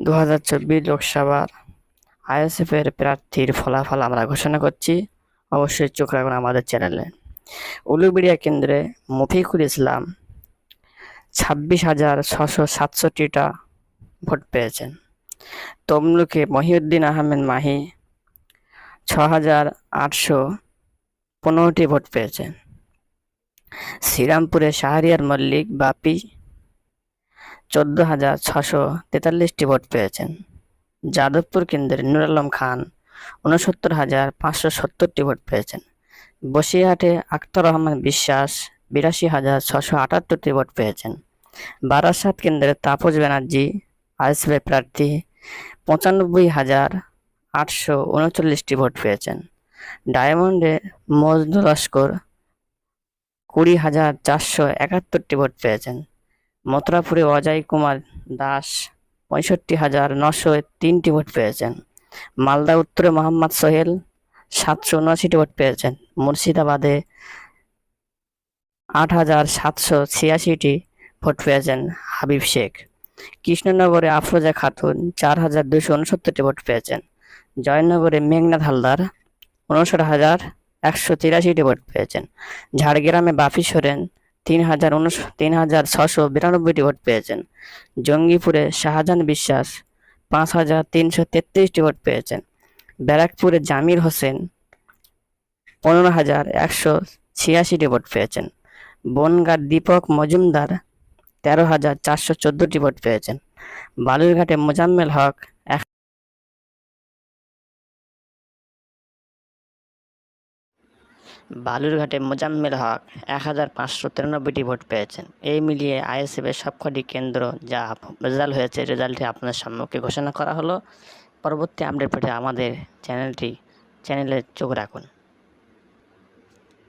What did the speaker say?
2024 লোকসভার আইএসএফের প্রার্থীর ফলাফল আমরা ঘোষণা করছি। অবশ্যই চোখ রাখুন আমাদের চ্যানেলে। উলুবেড়িয়া কেন্দ্রে মফিকুল ইসলাম 26,667টা ভোট পেয়েছেন। তমলুকে মহিউদ্দিন আহমেদ মাহি 6,815টি ভোট পেয়েছেন। শ্রীরামপুরে শাহরিয়ার মল্লিক বাপি 14,643টি ভোট পেয়েছেন। যাদবপুর কেন্দ্রে নূর আলম খান 69,570টি ভোট পেয়েছেন। বসিরহাটে আখতার রহমান বিশ্বাস 82,678টি ভোট পেয়েছেন। বারাসাত কেন্দ্রে তাপস ব্যানার্জি আইএসএফের প্রার্থী 95,839টি ভোট পেয়েছেন। ডায়মন্ডে মজনু লস্কর 20,471টি ভোট পেয়েছেন। মথুরাপুরে অজয় কুমার দাস 65,903টি ভোট পেয়েছেন। মালদা উত্তরে মোহাম্মদ সোহেল 779টি ভোট পেয়েছেন। মুর্শিদাবাদে 8,786টি ভোট পেয়েছেন হাবিব শেখ। কৃষ্ণনগরে আফরোজা খাতুন 4,269টি ভোট পেয়েছেন। জয়নগরে মেঘনাথ হালদার 59,183টি ভোট পেয়েছেন। ঝাড়গ্রামে বাপি সোরেন 3,692টি ভোট পেয়েছেন। জঙ্গিপুরে শাহজাহান বিশ্বাস 5,333টি ভোট পেয়েছেন। ব্যারাকপুরে জামির হোসেন 15,186টি ভোট পেয়েছেন। বনগাঁ দীপক মজুমদার 13,414টি ভোট পেয়েছেন। বালুরঘাটে মোজাম্মেল হক বালুরঘাটে মোজাম্মেল হক 1,593টি ভোট পেয়েছেন। এই মিলিয়ে আইএসএফের সবকটি কেন্দ্র যা রেজাল্ট হয়েছে, রেজাল্টটি আপনাদের সম্মুখে ঘোষণা করা হলো। পরবর্তী আপডেট পেতে আমাদের চ্যানেলে চোখ রাখুন।